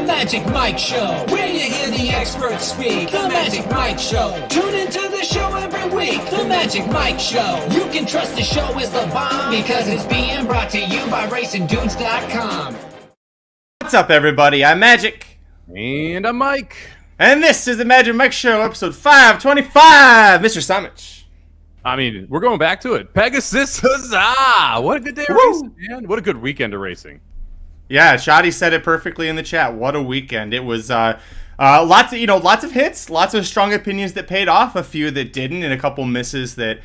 Magic Mike Show, where you hear the experts speak. The Magic Mike Show. Tune into the show every week. The Magic Mike Show. You can trust the show is the bomb because it's being brought to you by RacingDunes.com. What's up, everybody? I'm Magic. And I'm Mike. And this is the Magic Mike Show, episode 525. Mr. Somich. I mean, we're going back to it. Pegasus, huzzah! What a good day of racing, man. What a good weekend of racing. Yeah, Shoddy said it perfectly in the chat. What a weekend. It was lots of hits, lots of strong opinions that paid off, a few that didn't, and a couple misses that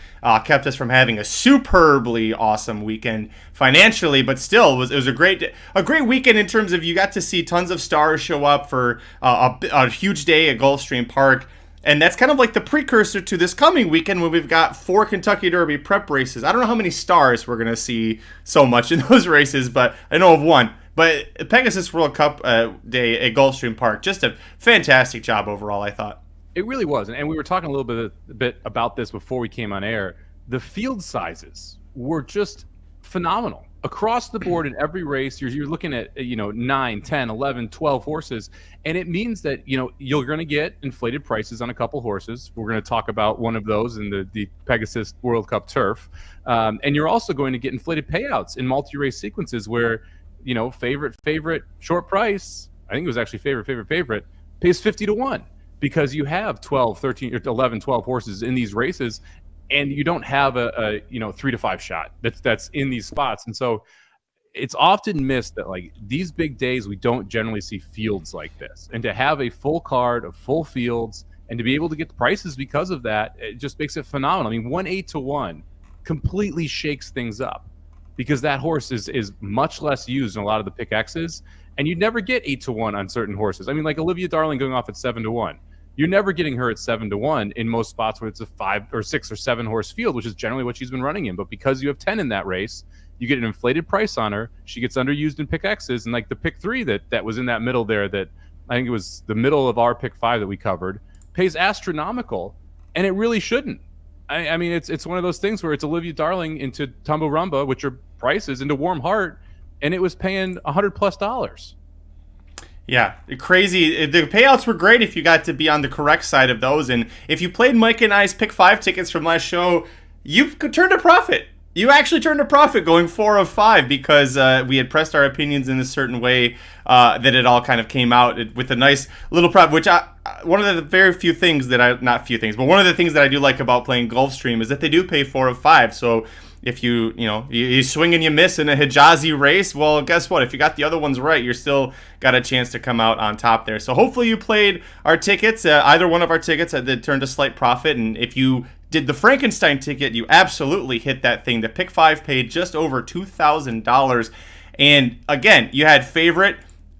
kept us from having a superbly awesome weekend financially, but still it was a great weekend in terms of you got to see tons of stars show up for a huge day at Gulfstream Park. And that's kind of like the precursor to this coming weekend when we've got 4 Kentucky Derby prep races. I don't know how many stars we're going to see so much in those races, but I know of one. But Pegasus World Cup day at Gulfstream Park, just a fantastic job overall, I thought. It really was. And we were talking a little bit about this before we came on air. The field sizes were just phenomenal. Across the board in every race, you're looking at 9, 10, 11, 12 horses, and it means that you're going to get inflated prices on a couple horses. We're going to talk about one of those in the Pegasus World Cup Turf, and you're also going to get inflated payouts in multi-race sequences where favorite short price. I think it was actually favorite pays 50 to 1 because you have 12, 13, 11, 12 horses in these races. And you don't have a 3 to 5 shot that's in these spots. And so it's often missed that like these big days, we don't generally see fields like this. And to have a full card of full fields and to be able to get the prices because of that, it just makes it phenomenal. I mean, 1-8 to 1 completely shakes things up because that horse is much less used in a lot of the pick X's. And you'd never get 8 to 1 on certain horses. I mean, like Olivia Darling going off at 7 to 1. You're never getting her at 7 to 1 in most spots where it's a 5 or 6 or 7 horse field, which is generally what she's been running in. But because you have 10 in that race, you get an inflated price on her. She gets underused in pick X's, and like the pick 3 that was in that middle there, that I think it was the middle of our pick 5 that we covered, pays astronomical, and it really shouldn't. I mean, it's one of those things where it's Olivia Darling into Tumbo Rumba, which are prices, into Warm Heart, and it was paying $100+. Yeah, crazy. The payouts were great if you got to be on the correct side of those. And if you played Mike and I's Pick 5 tickets from last show, you turned a profit. You actually turned a profit going 4 of 5 because we had pressed our opinions in a certain way that it all kind of came out with a nice little profit, which one of the very few things that one of the things that I do like about playing Gulfstream is that they do pay 4 of 5. So if you swing and you miss in a Hijazi race, well, guess what? If you got the other ones right, you're still got a chance to come out on top there. So hopefully you played our tickets, either one of our tickets that turned a slight profit. And if you did the Frankenstein ticket, you absolutely hit that thing. The Pick 5 paid just over $2,000. And again, you had favorite,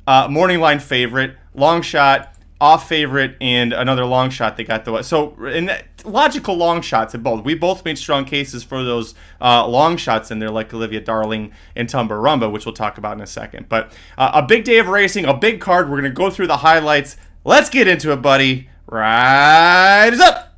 morning line favorite, long shot, off favorite, and another long shot that got the so in that, logical long shots at both. We both made strong cases for those long shots in there, like Olivia Darling and Tumba Rumba, which we'll talk about in a second. But a big day of racing, a big card. We're gonna go through the highlights. Let's get into it, buddy. Rise up.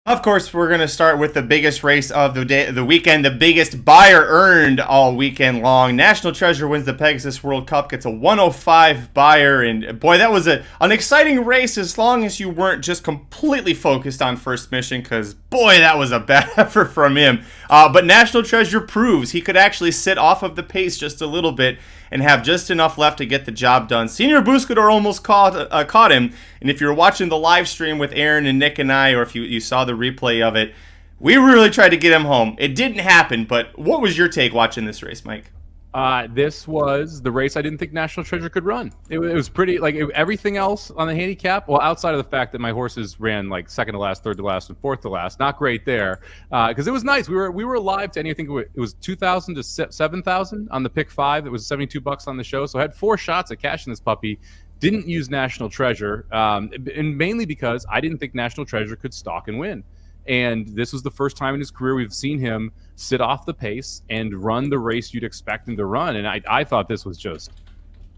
Of course, we're going to start with the biggest race of the weekend, the biggest buyer earned all weekend long. National Treasure wins the Pegasus World Cup, gets a 105 buyer, and boy, that was an exciting race as long as you weren't just completely focused on First Mission, because boy, that was a bad effort from him. But National Treasure proves he could actually sit off of the pace just a little bit and have just enough left to get the job done. Senior Buscador almost caught him, and if you're watching the live stream with Aaron and Nick and I, or if you saw the replay of it, we really tried to get him home. It didn't happen, but what was your take watching this race, Mike? This was the race I didn't think National Treasure could run. It was pretty, everything else on the handicap, well, outside of the fact that my horses ran like second to last, third to last, and fourth to last. Not great there, because it was nice. We were live to anything. It was 2,000 to 7,000 on the pick 5. It was $72 on the show, so I had 4 shots at cashing this puppy. Didn't use National Treasure, and mainly because I didn't think National Treasure could stalk and win. And this was the first time in his career we've seen him sit off the pace and run the race you'd expect him to run. And I thought this was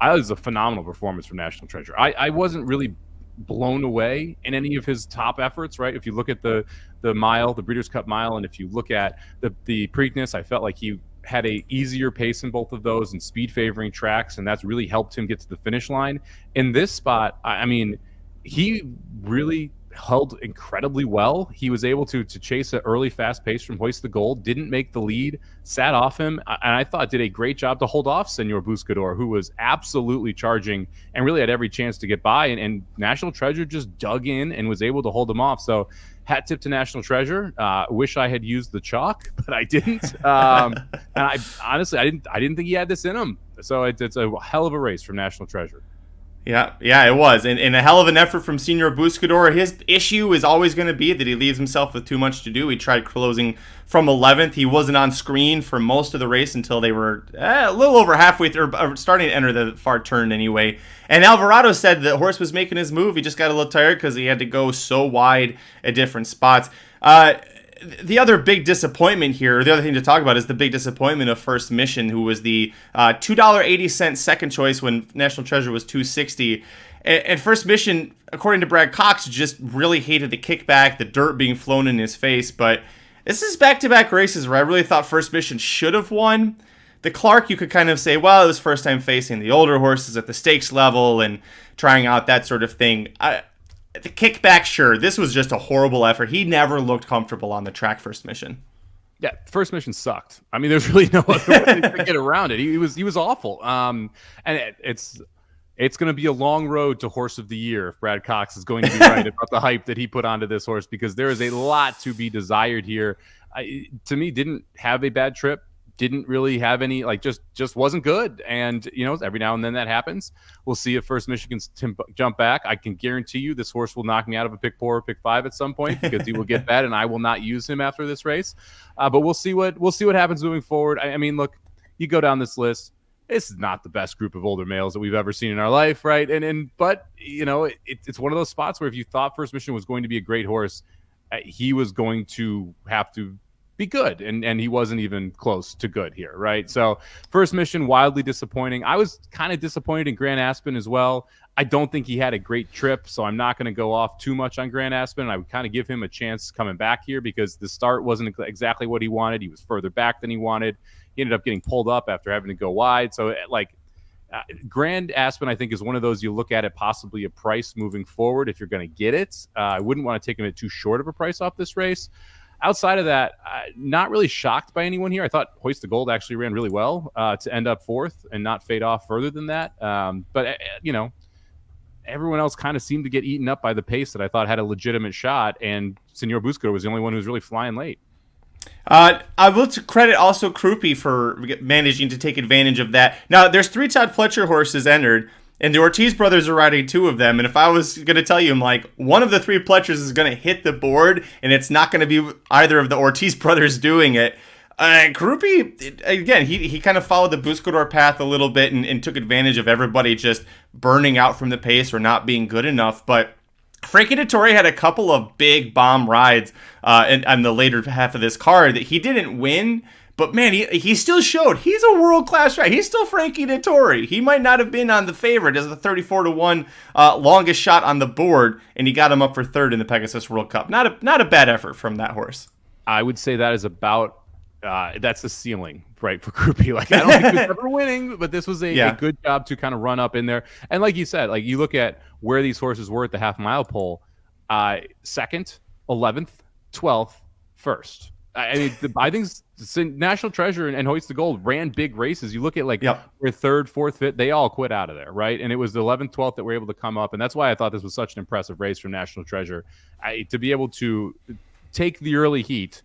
a phenomenal performance from National Treasure. I wasn't really blown away in any of his top efforts, right? If you look at the mile, the Breeders' Cup Mile, and if you look at the Preakness, I felt like he had a easier pace in both of those and speed favoring tracks, and that's really helped him get to the finish line. In this spot, I mean, he really held incredibly well. He was able to chase an early fast pace from Hoist the Gold, didn't make the lead, sat off him, and I thought did a great job to hold off Senor Buscador, who was absolutely charging and really had every chance to get by, and National Treasure just dug in and was able to hold him off. So hat tip to National Treasure. Wish I had used the chalk, but I didn't. And I honestly, I didn't think he had this in him. So it's a hell of a race from National Treasure. Yeah, it was. And a hell of an effort from Senor Buscador. His issue is always going to be that he leaves himself with too much to do. He tried closing from 11th. He wasn't on screen for most of the race until they were a little over halfway through, or starting to enter the far turn anyway. And Alvarado said the horse was making his move. He just got a little tired because he had to go so wide at different spots. The other big disappointment here, the other thing to talk about, is the big disappointment of First Mission, who was the $2.80 second choice when National Treasure was $2.60. And First Mission, according to Brad Cox, just really hated the kickback, the dirt being flown in his face. But this is back-to-back races where I really thought First Mission should have won. The Clark, you could kind of say, well, it was first time facing the older horses at the stakes level and trying out that sort of thing. The kickback, sure. This was just a horrible effort. He never looked comfortable on the track, First Mission. Yeah, First Mission sucked. I mean, there's really no other way to get around it. He was awful. And it's going to be a long road to Horse of the Year if Brad Cox is going to be right about the hype that he put onto this horse, because there is a lot to be desired here. To me, didn't have a bad trip. Didn't really have any, just wasn't good. And, every now and then that happens. We'll see if First Michigan can jump back. I can guarantee you this horse will knock me out of a pick 4 or pick 5 at some point, because he will get that, and I will not use him after this race. But we'll see what happens moving forward. I mean, look, you go down this list. This is not the best group of older males that we've ever seen in our life, right? But it's one of those spots where if you thought First Mission was going to be a great horse, he was going to have to be good, and he wasn't even close to good here, right? So First Mission, wildly disappointing. I was kind of disappointed in Grant Aspen as well. I don't think he had a great trip, so I'm not going to go off too much on Grant Aspen. I would kind of give him a chance coming back here, because the start wasn't exactly what he wanted. He was further back than he wanted. He ended up getting pulled up after having to go wide. So Grand Aspen, I think, is one of those you look at possibly a price moving forward if you're going to get it. I wouldn't want to take him at too short of a price off this race. Outside of that, not really shocked by anyone here. I thought Hoist the Gold actually ran really well to end up 4th and not fade off further than that. But everyone else kind of seemed to get eaten up by the pace that I thought had a legitimate shot, and Senor Buscador was the only one who was really flying late. I will credit also Krupe for managing to take advantage of that. Now, there's 3 Todd Pletcher horses entered, and the Ortiz brothers are riding 2 of them. And if I was going to tell you, I'm like, one of the 3 Pletchers is going to hit the board, and it's not going to be either of the Ortiz brothers doing it. Krupe, again, he kind of followed the Buscador path a little bit and took advantage of everybody just burning out from the pace or not being good enough. But Frankie Dettori had a couple of big bomb rides on the later half of this card that he didn't win. But man, he still showed he's a world-class rider. He's still Frankie Dettori. He might not have been on the favorite as the 34-1 longest shot on the board, and he got him up for 3rd in the Pegasus World Cup. Not a bad effort from that horse. I would say that is about that's the ceiling, right, for Krupe. I don't think he was ever winning, but this was a good job to kind of run up in there. And like you said, you look at where these horses were at the half-mile pole, 2nd, 11th, 12th, 1st. I mean, I think National Treasure and Hoist the Gold ran big races. You look at where 3rd, 4th, 5th, they all quit out of there, right? And it was the 11th, 12th that were able to come up. And that's why I thought this was such an impressive race from National Treasure. To be able to take the early heat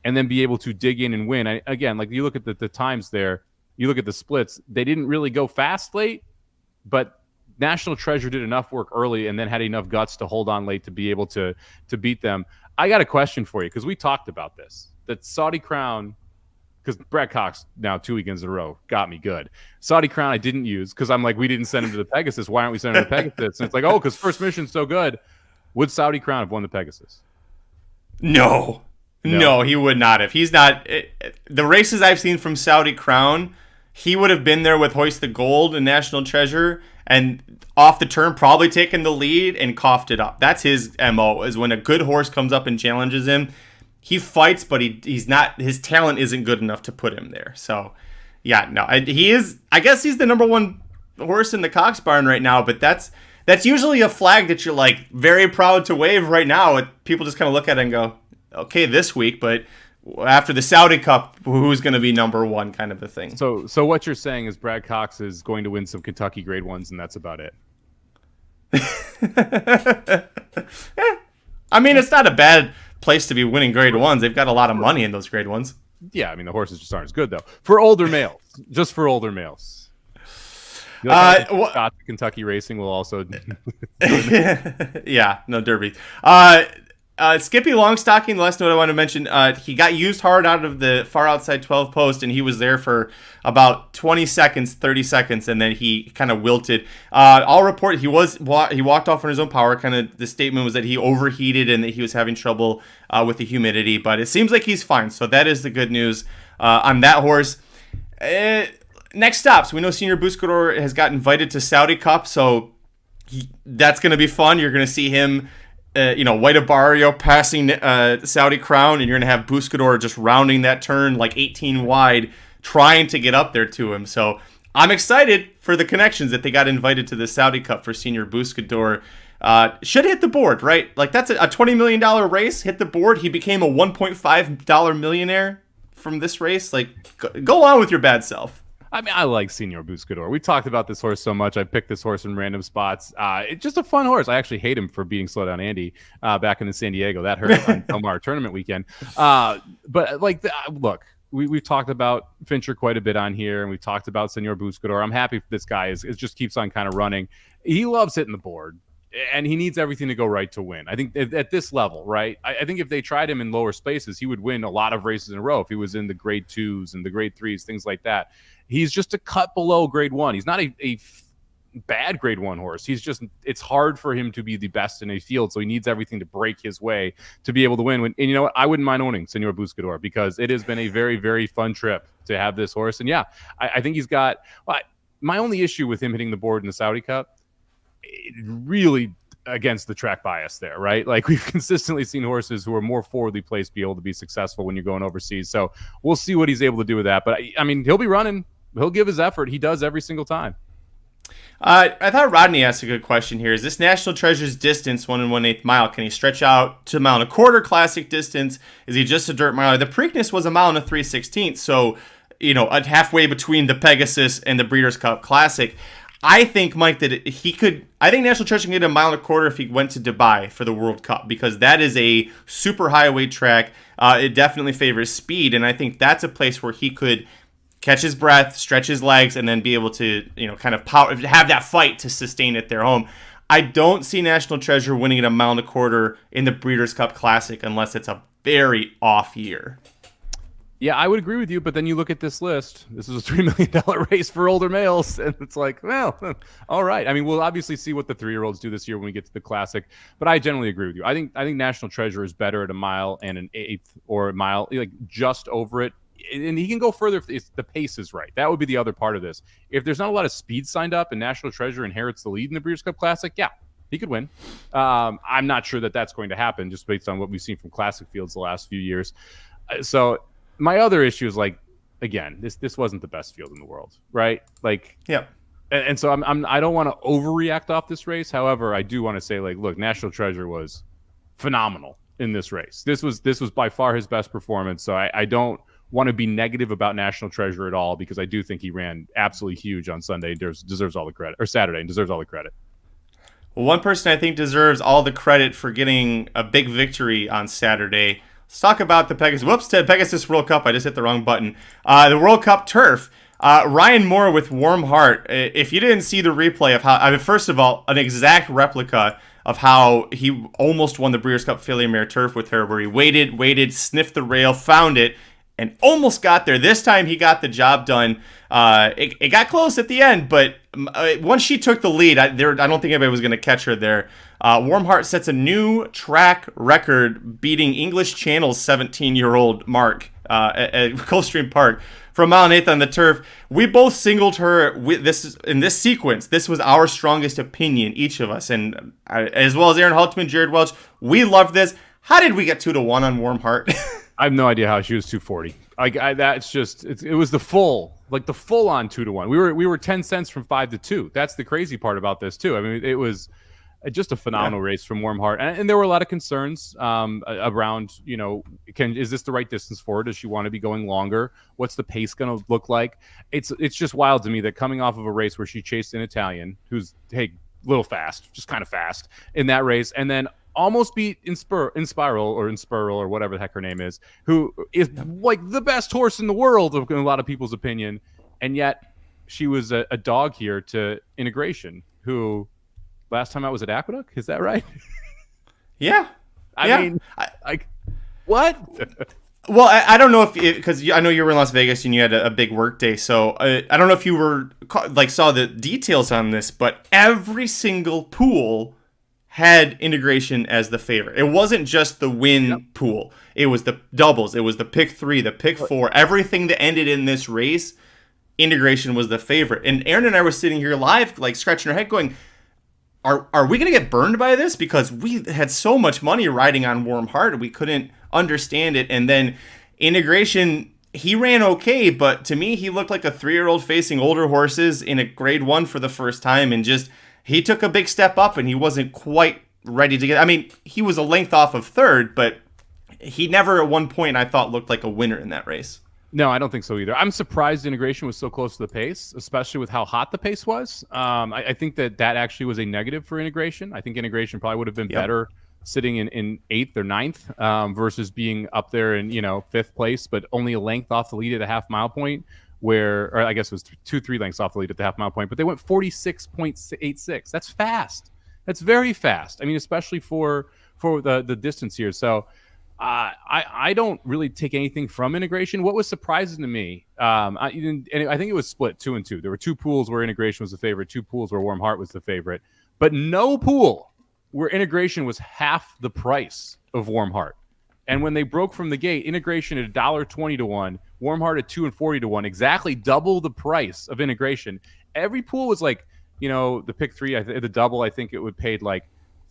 and then be able to dig in and win. Again, you look at the times there, you look at the splits, they didn't really go fast late, but National Treasure did enough work early and then had enough guts to hold on late to be able to beat them. I got a question for you, because we talked about this. That Saudi Crown, because Brad Cox now 2 weekends in a row got me good. Saudi Crown I didn't use because I'm like, we didn't send him to the Pegasus. Why aren't we sending him to the Pegasus? And it's like, because First Mission's so good. Would Saudi Crown have won the Pegasus? No. No, he would not have. He's not. The races I've seen from Saudi Crown, he would have been there with Hoist the Gold and National Treasure, and off the turn probably taken the lead and coughed it up. That's his MO, is when a good horse comes up and challenges him, he fights, but he's not. His talent isn't good enough to put him there. So, yeah, no, he is. I guess he's the number one horse in the Cox barn right now, but that's usually a flag that you're like very proud to wave right now. People just kind of look at it and go, okay, this week, but after the Saudi Cup, who's going to be number one, kind of a thing. So what you're saying is Brad Cox is going to win some Kentucky Grade 1s, and that's about it. I mean, it's not a bad place to be winning Grade 1s. They've got a lot of money in those Grade 1s. Yeah, I mean, the horses just aren't as good, though. For older males. Just for older males. Kentucky racing will also... Yeah, no derby. Skippy Longstocking, the last note I want to mention, he got used hard out of the far outside 12 post, and he was there for about 20 seconds, 30 seconds, and then he kind of wilted. I'll report he walked off on his own power. Kind of the statement was that he overheated and that he was having trouble with the humidity, but it seems like he's fine, so that is the good news on that horse. Next stops, we know Senior Buscador has got invited to Saudi Cup, so that's going to be fun. You're going to see him... White Barrio passing Saudi Crown, and you're going to have Buscador just rounding that turn like 18 wide, trying to get up there to him. So I'm excited for the connections that they got invited to the Saudi Cup for Senior Buscador. Should hit the board, right? Like, that's a $20 million race, hit the board. He became a $1.5 millionaire from this race. Like, go on with your bad self. I mean, I like Senior Buscador. We talked about this horse so much. I picked this horse in random spots. It's just a fun horse. I actually hate him for beating Slow Down Andy back in the San Diego. That hurt on Omar tournament weekend. But look, we've talked about Fincher quite a bit on here, and we've talked about Senior Buscador. I'm happy this guy is just keeps on kind of running. He loves hitting the board, and he needs everything to go right to win. I think at this level, right? I think if they tried him in lower spaces, he would win a lot of races in a row if he was in the Grade 2s and the Grade 3s, things like that. He's just a cut below Grade 1. He's not a bad Grade 1 horse. It's hard for him to be the best in a field, so he needs everything to break his way to be able to win. And you know what? I wouldn't mind owning Senor Buscador because it has been a very, very fun trip to have this horse. And yeah, I think he's got... my only issue with him hitting the board in the Saudi Cup, really against the track bias there, right? Like, we've consistently seen horses who are more forwardly placed be able to be successful when you're going overseas. So we'll see what he's able to do with that. But I mean, he'll be running. He'll give his effort. He does every single time. I thought Rodney asked a good question here. Is this National Treasure's distance 1 1/8 mile? Can he stretch out to 1 1/4 classic distance? Is he just a dirt miler? The Preakness was 1 3/16, so a halfway between the Pegasus and the Breeders' Cup Classic. I think, Mike, that he could. I think National Treasure can get 1 1/4 if he went to Dubai for the World Cup, because that is a super highway track. It definitely favors speed, and I think that's a place where he could catch his breath, stretch his legs, and then be able to, kind of have that fight to sustain it there home. I don't see National Treasure winning at 1 1/4 in the Breeders' Cup Classic unless it's a very off year. Yeah, I would agree with you, but then you look at this list. This is a $3 million race for older males, and it's like, well, all right. I mean, we'll obviously see what the 3-year-olds do this year when we get to the Classic, but I generally agree with you. I think National Treasure is better at 1 mile and 1/8 or a mile, like just over it. And he can go further if the pace is right. That would be the other part of this. If there's not a lot of speed signed up and National Treasure inherits the lead in the Breeders' Cup Classic, yeah, he could win. I'm not sure that that's going to happen just based on what we've seen from Classic fields the last few years. So my other issue is, like, again, this wasn't the best field in the world, right? Like, yeah. And so I don't want to overreact off this race. However, I do want to say, like, look, National Treasure was phenomenal in this race. This was by far his best performance. So I don't want to be negative about National Treasure at all, because I do think he ran absolutely huge on Sunday. Deserves all the credit, or Saturday, and deserves all the credit. Well, one person I think deserves all the credit for getting a big victory on Saturday. Let's talk about the Pegasus World Cup. I just hit the wrong button. The World Cup Turf. Ryan Moore with Warm Heart. If you didn't see the replay of how, first of all, an exact replica of how he almost won the Breeders' Cup Filly Mare Turf with her, where he waited, sniffed the rail, found it, and almost got there. This time he got the job done. It got close at the end, but once she took the lead, I don't think anybody was going to catch her there. Warm Heart sets a new track record, beating English Channel's 17-year-old mark at Gulfstream Park for a mile and eighth on the turf. We both singled her in this sequence. This was our strongest opinion, each of us, and as well as Aaron Haltman, Jared Welch. We loved this. How did we get 2-1 on Warm Heart? I have no idea how she was 240. It was the full on 2-1. We were 10 cents from 5-2. That's the crazy part about this too. I mean, it was just a phenomenal race from Warm Heart, and there were a lot of concerns around, is this the right distance for her? Does she want to be going longer? What's the pace going to look like? It's just wild to me that coming off of a race where she chased an Italian who's little fast, just kind of fast in that race, and then almost beat Inspiral or whatever the heck her name is, who is like the best horse in the world in a lot of people's opinion, and yet she was a dog here to Integration, who last time I was at Aqueduct, is that right? Yeah. I mean, what? Well, I don't know if, because I know you were in Las Vegas and you had a big work day, so I don't know if you saw the details on this, but every single pool had Integration as the favorite. It wasn't just the win pool. It was the doubles. It was the pick 3, the pick 4. Everything that ended in this race, Integration was the favorite. And Aaron and I were sitting here live, like scratching our head going, are we going to get burned by this? Because we had so much money riding on Warm Heart, we couldn't understand it. And then Integration, he ran okay, but to me, he looked like a 3-year-old facing older horses in a grade 1 for the first time, and just he took a big step up, and he wasn't quite ready to get. I mean, he was a length off of third, but he never at one point I thought looked like a winner in that race. No, I don't think so either. I'm surprised Integration was so close to the pace, especially with how hot the pace was. I think that actually was a negative for Integration. I think Integration probably would have been better sitting in 8th or 9th versus being up there in 5th place, but only a length off the lead at a half-mile point. Or I guess it was 2-3 lengths off the lead at the half-mile point, but they went 46.86. That's fast. That's very fast. I mean, especially for the distance here. So I don't really take anything from Integration. What was surprising to me, and I think it was split 2 and 2. There were 2 pools where Integration was the favorite, 2 pools where Warm Heart was the favorite, but no pool where Integration was half the price of Warm Heart. And when they broke from the gate, Integration at $1.20 to 1, Warm Heart at $2.40 to 1, exactly double the price of Integration. Every pool was like, the pick 3, the double, I think it would paid like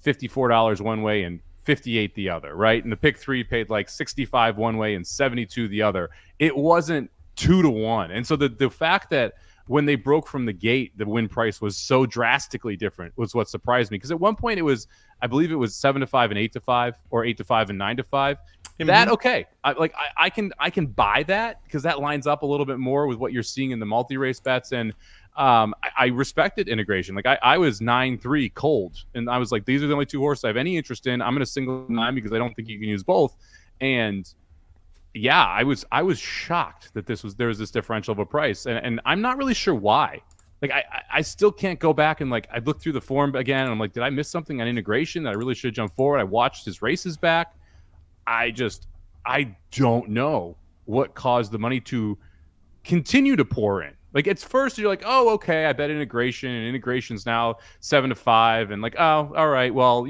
$54 one way and $58 the other, right? And the pick 3 paid like $65 one way and $72 the other. It wasn't 2 to 1. And so the fact that when they broke from the gate, the win price was so drastically different was what surprised me. Because at one point it was, I believe it was 7 to 5 and 8 to 5, or 8 to 5 and 9 to 5. Mm-hmm. That okay? I can buy that because that lines up a little bit more with what you're seeing in the multi-race bets. And I respected Integration. Like I was 9-3 cold, and I was like, these are the only 2 horses I have any interest in. I'm going to single 9 because I don't think you can use both. And yeah, I was shocked that there was this differential of a price, and I'm not really sure why. Like I still can't go back and I looked through the form again, and I'm like, did I miss something on Integration that I really should jump forward? I watched his races back. I don't know what caused the money to continue to pour in. Like at first you're like, oh, okay, I bet Integration, and Integration's now 7 to 5, and like, oh, all right, well,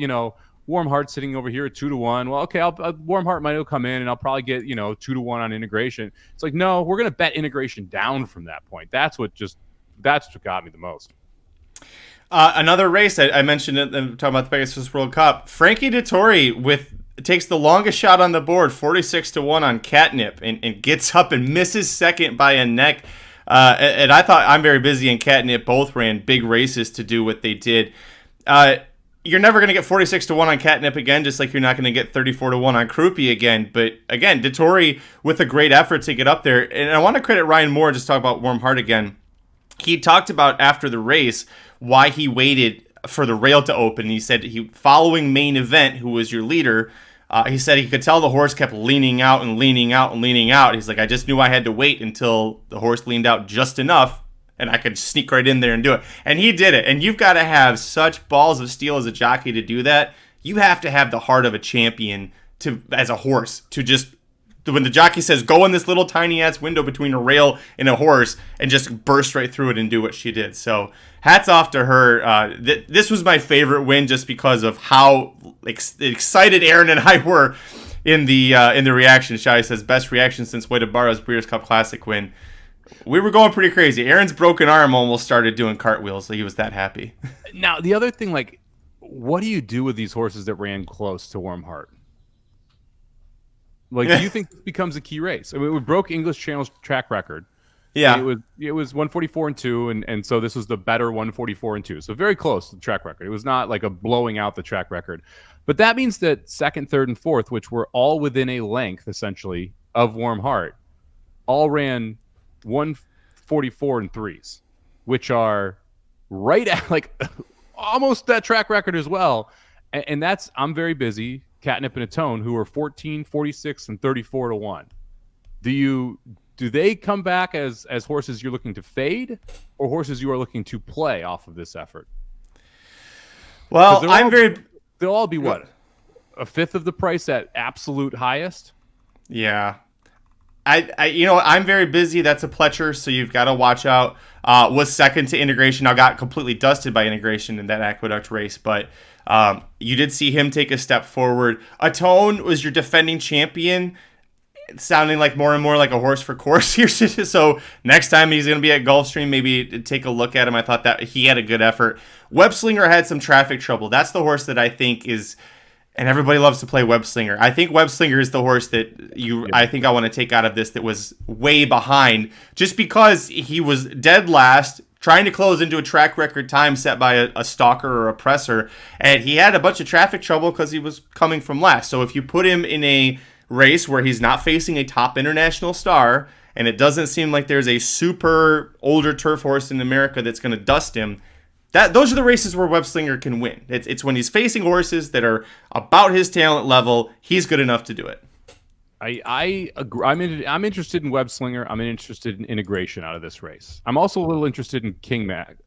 Warm Heart sitting over here at 2 to 1. Well, okay, Warm Heart might come in, and I'll probably get 2 to 1 on Integration. It's like, no, we're gonna bet Integration down from that point. That's what got me the most. Another race I mentioned it. I'm talking about the Pegasus World Cup. Frankie Dettori takes the longest shot on the board, 46 to 1 on Catnip, and gets up and misses second by a neck. And I thought I'm Very Busy and Catnip both ran big races to do what they did. You're never going to get 46 to 1 on Catnip again, just like you're not going to get 34 to 1 on Crouppy again. But again, Dettori with a great effort to get up there. And I want to credit Ryan Moore, just talk about Warm Heart again. He talked about after the race why he waited for the rail to open. He said following Main Event, who was your leader, he said he could tell the horse kept leaning out and leaning out and leaning out. He's like, I just knew I had to wait until the horse leaned out just enough and I could sneak right in there and do it. And he did it. And you've got to have such balls of steel as a jockey to do that. You have to have the heart of a champion as a horse to just when the jockey says, go in this little tiny ass window between a rail and a horse, and just burst right through it and do what she did. So hats off to her. This was my favorite win just because of how excited Aaron and I were in the reaction. Shai says, best reaction since Wade-Barra's Breeders' Cup Classic win. We were going pretty crazy. Aaron's broken arm almost started doing cartwheels, so he was that happy. Now, the other thing, like, what do you do with these horses that ran close to Warm Heart? Like, do you think this becomes a key race? I mean, we broke English Channel's track record. Yeah. It was 144-2, and so this was the better 144-2. So very close to the track record. It was not like a blowing out the track record. But that means that second, third, and fourth, which were all within a length, essentially, of Warm Heart, all ran 144 and 3s, which are right at like almost that track record as well. And that's I'm Very Busy, Catnip and Atone, who are 14, 46, and 34 to 1. Do they come back as horses you're looking to fade, or horses you are looking to play off of this effort? Well, they'll all be what? A fifth of the price at absolute highest? Yeah. I'm Very Busy. That's a Pletcher, so you've got to watch out. Was second to Integration. Now got completely dusted by Integration in that Aqueduct race, but you did see him take a step forward. Atone was your defending champion. It's sounding like more and more like a horse for course here. So next time he's going to be at Gulfstream, maybe take a look at him. I thought that he had a good effort. Webslinger had some traffic trouble. That's the horse that I think is... And everybody loves to play Webslinger. I think Webslinger is the horse that I think I want to take out of this that was way behind just because he was dead last, trying to close into a track record time set by a stalker or a presser. And he had a bunch of traffic trouble because he was coming from last. So if you put him in a race where he's not facing a top international star and it doesn't seem like there's a super older turf horse in America that's going to dust him, those are the races where Webslinger can win. It's when he's facing horses that are about his talent level, he's good enough to do it. I agree. I'm interested in Webslinger. I'm interested in Integration out of this race. I'm also a little interested in King Mac.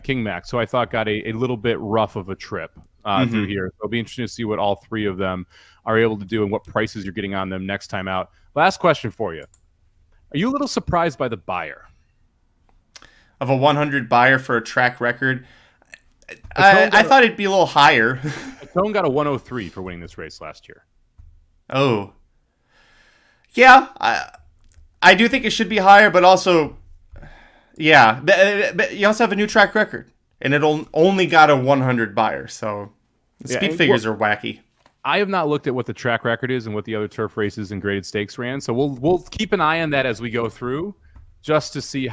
King Mac. So I thought got a little bit rough of a trip through here. So it'll be interesting to see what all three of them are able to do and what prices you're getting on them next time out. Last question for you. Are you a little surprised by the buyer? Of a 100 buyer for a track record. I thought it'd be a little higher. Atone got a 103 for winning this race last year. Oh. Yeah, I do think it should be higher, but also, yeah. But you also have a new track record, and it only got a 100 buyer, so the speed figures are wacky. I have not looked at what the track record is and what the other turf races and graded stakes ran, so we'll keep an eye on that as we go through. Just to see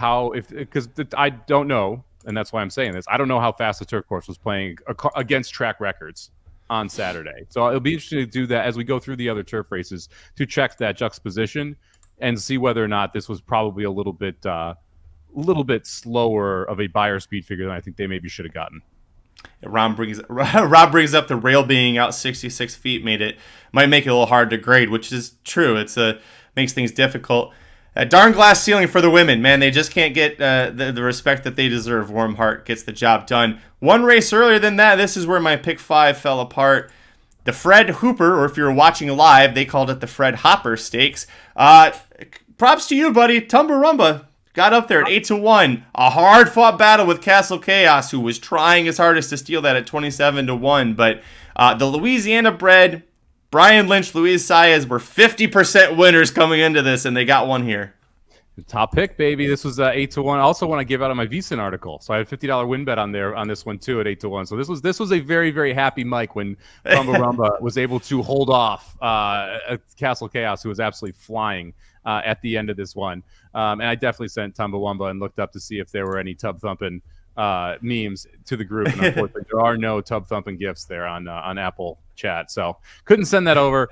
because I don't know, and that's why I'm saying this. I don't know how fast the turf course was playing against track records on Saturday. So it'll be interesting to do that as we go through the other turf races to check that juxtaposition and see whether or not this was probably a little bit slower of a buyer speed figure than I think they maybe should have gotten. Rob brings up the rail being out 66 feet might make it a little hard to grade, which is true. Makes things difficult. A darn glass ceiling for the women, man. They just can't get the respect that they deserve. Warm Heart gets the job done. One race earlier than that, this is where my pick 5 fell apart. The Fred Hooper, or if you're watching live, they called it the Fred Hopper Stakes. Props to you, buddy. Tumbarumba got up there at 8 to 1. A hard-fought battle with Castle Chaos, who was trying his hardest to steal that at 27 to 1. But the Louisiana-bred Brian Lynch, Luis Saez were 50% winners coming into this, and they got one here. Top pick, baby. This was 8 to 1. I also want to give out on my VSiN article, so I had a $50 win bet on there on this one too at 8 to 1. So this was a very, very happy Mike when Rumba was able to hold off Castle Chaos, who was absolutely flying at the end of this one. And I definitely sent Tumbawamba and looked up to see if there were any tub thumping memes to the group, and unfortunately there are no tub thumping gifts there on Apple Chat, so couldn't send that over.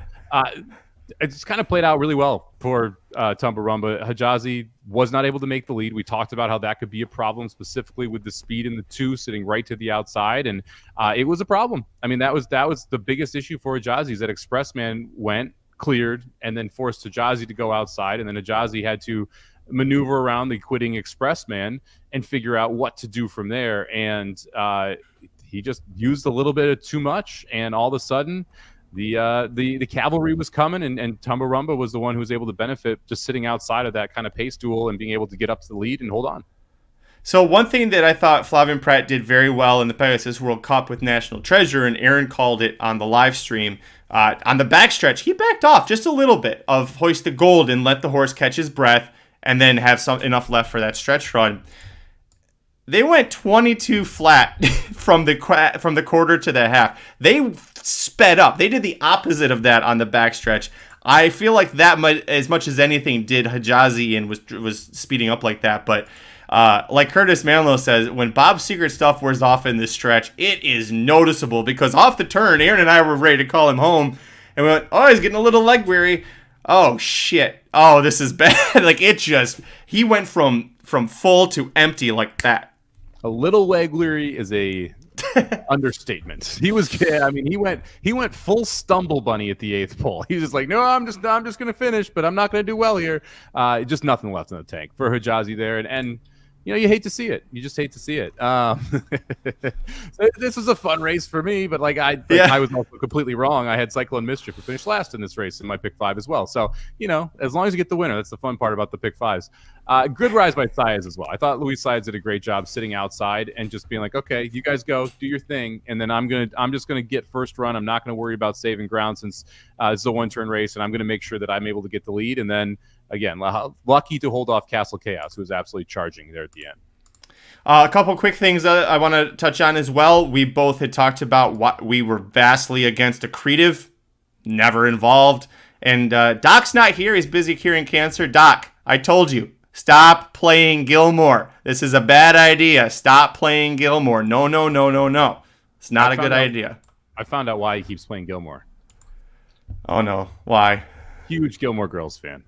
It just kind of played out really well for Tumbarumba. Hijazi was not able to make the lead. We talked about how that could be a problem, specifically with the speed in the 2 sitting right to the outside, and it was a problem. I mean, that was the biggest issue for Hijazi, is that Expressman went, cleared, and then forced Hijazi to go outside, and then Hijazi had to maneuver around the quitting Expressman and figure out what to do from there. And he just used a little bit of too much, and all of a sudden the cavalry was coming, and Tumbarumba was the one who was able to benefit just sitting outside of that kind of pace duel and being able to get up to the lead and hold on. So one thing that I thought Flavien Prat did very well in the Pegasus World Cup with National Treasure, and Aaron called it on the live stream, on the backstretch, he backed off just a little bit of Hoist the Gold and let the horse catch his breath and then have enough left for that stretch run. They went 22 flat from the quarter to the half. They sped up. They did the opposite of that on the backstretch. I feel like that might, as much as anything, did Hijazi and was speeding up like that. But like Curtis Manlow says, when Bob's secret stuff wears off in this stretch, it is noticeable because off the turn, Aaron and I were ready to call him home, and we went, "Oh, he's getting a little leg weary. Oh shit. Oh, this is bad." Like he went from full to empty like that. A little leg weary is a understatement. He went full stumble bunny at the 8th pole. He was just like, "No, I'm just gonna finish, but I'm not gonna do well here." Just nothing left in the tank for Hijazi there, and you hate to see it. You just hate to see it. So this was a fun race for me, but I was also completely wrong. I had Cyclone Mischief who finished last in this race in my pick 5 as well. So, as long as you get the winner, that's the fun part about the pick 5s. Good rise by Saez as well. I thought Luis Saez did a great job sitting outside and just being like, "Okay, you guys go, do your thing, and then I'm just gonna get first run. I'm not gonna worry about saving ground since it's a one-turn race, and I'm gonna make sure that I'm able to get the lead." And then again, lucky to hold off Castle Chaos, who was absolutely charging there at the end. A couple quick things I want to touch on as well. We both had talked about what we were vastly against accretive, never involved. And Doc's not here. He's busy curing cancer. Doc, I told you, stop playing Gilmore. This is a bad idea. Stop playing Gilmore. No. It's not a good idea. I found out why he keeps playing Gilmore. Oh, no. Why? Huge Gilmore Girls fan.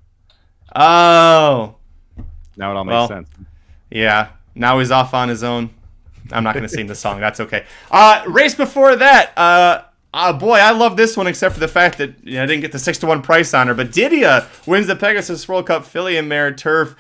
Oh. Now it all makes sense. Yeah. Now he's off on his own. I'm not going to sing the song. That's okay. Race before that. Boy, I love this one except for the fact that I didn't get the 6-1 price on her. But Didia wins the Pegasus World Cup Filly and Mare Turf.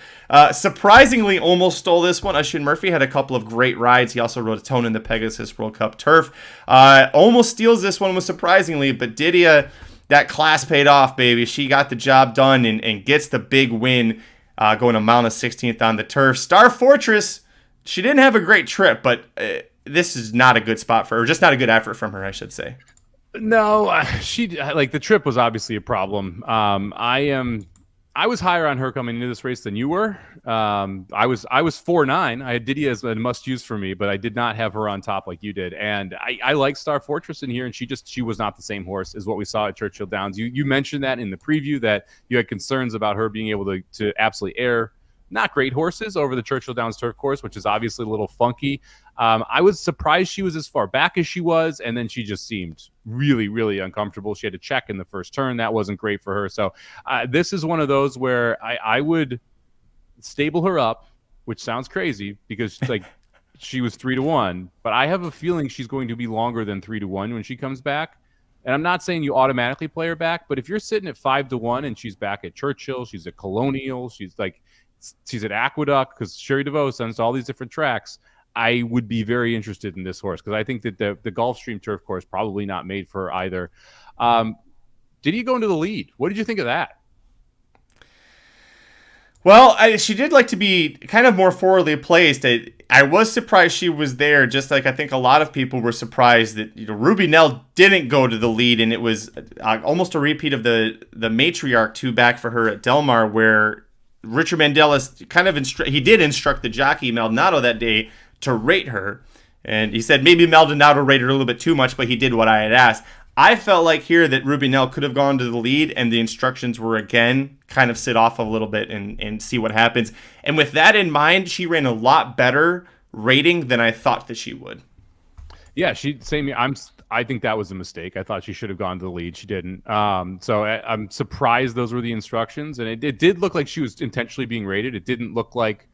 Surprisingly, almost stole this one. Oisin Murphy had a couple of great rides. He also rode a tone in the Pegasus World Cup Turf. Almost steals this one, was surprisingly. But Didia, that class paid off, baby. She got the job done and gets the big win, going a mile and 16th on the turf. Star Fortress, she didn't have a great trip, but this is not a good spot for her. Just not a good effort from her, I should say. No, the trip was obviously a problem. I was higher on her coming into this race than you were. I was 4-9. I had Didia as a must use for me, but I did not have her on top like you did. And I like Star Fortress in here, and she was not the same horse as what we saw at Churchill Downs. You mentioned that in the preview that you had concerns about her being able to absolutely air not great horses over the Churchill Downs turf course, which is obviously a little funky. I was surprised she was as far back as she was, and then she just seemed really, really uncomfortable. She had to check in the first turn. That wasn't great for her. So this is one of those where I would stable her up, which sounds crazy because she was 3-1, but I have a feeling she's going to be longer than 3-1 when she comes back. And I'm not saying you automatically play her back, but if you're sitting at 5-1 and she's back at Churchill, she's at Colonial, she's at Aqueduct because Sherry DeVoe sends to all these different tracks, I would be very interested in this horse because I think that the Gulfstream turf course probably not made for her either. Did he go into the lead? What did you think of that? Well, she did like to be kind of more forwardly placed. I was surprised she was there, just like I think a lot of people were surprised that Ruby Nell didn't go to the lead, and it was almost a repeat of the matriarch 2 back for her at Del Mar, where Richard Mandela kind of did instruct the jockey Maldonado that day to rate her, and he said maybe Maldonado rated her a little bit too much, but he did what I had asked. I felt like here that Ruby Nell could have gone to the lead, and the instructions were again kind of sit off a little bit and see what happens. And with that in mind, she ran a lot better rating than I thought that she would. Yeah, I think that was a mistake. I thought she should have gone to the lead. She didn't. So I'm surprised those were the instructions. And it did look like she was intentionally being rated. It didn't look like